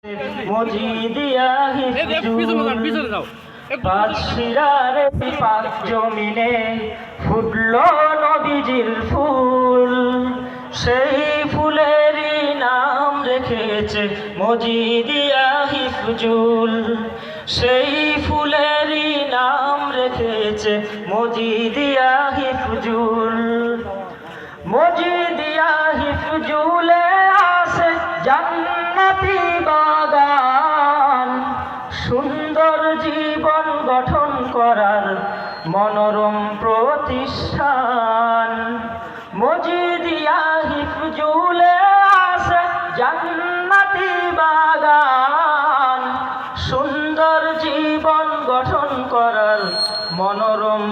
মজিদিয়া হিফজুল পাঁচ শিরারে পাক জমিনে ফুটল নবীজির ফুল, সেই ফুলেরই নাম রেখেছে মজিদিয়া হিফজুল, সেই ফুলেরই নাম রেখেছে মজিদিয়া হিফজুল। মজিদিয়া হিফজুলে আছে জান্নাতি বাগান, সুন্দর জীবন গঠন করার মনোরম প্রতিষ্ঠান। মজিদিয়া হিফজুলে আছে জান্নাতি বাগান, সুন্দর জীবন গঠন করার মনোরম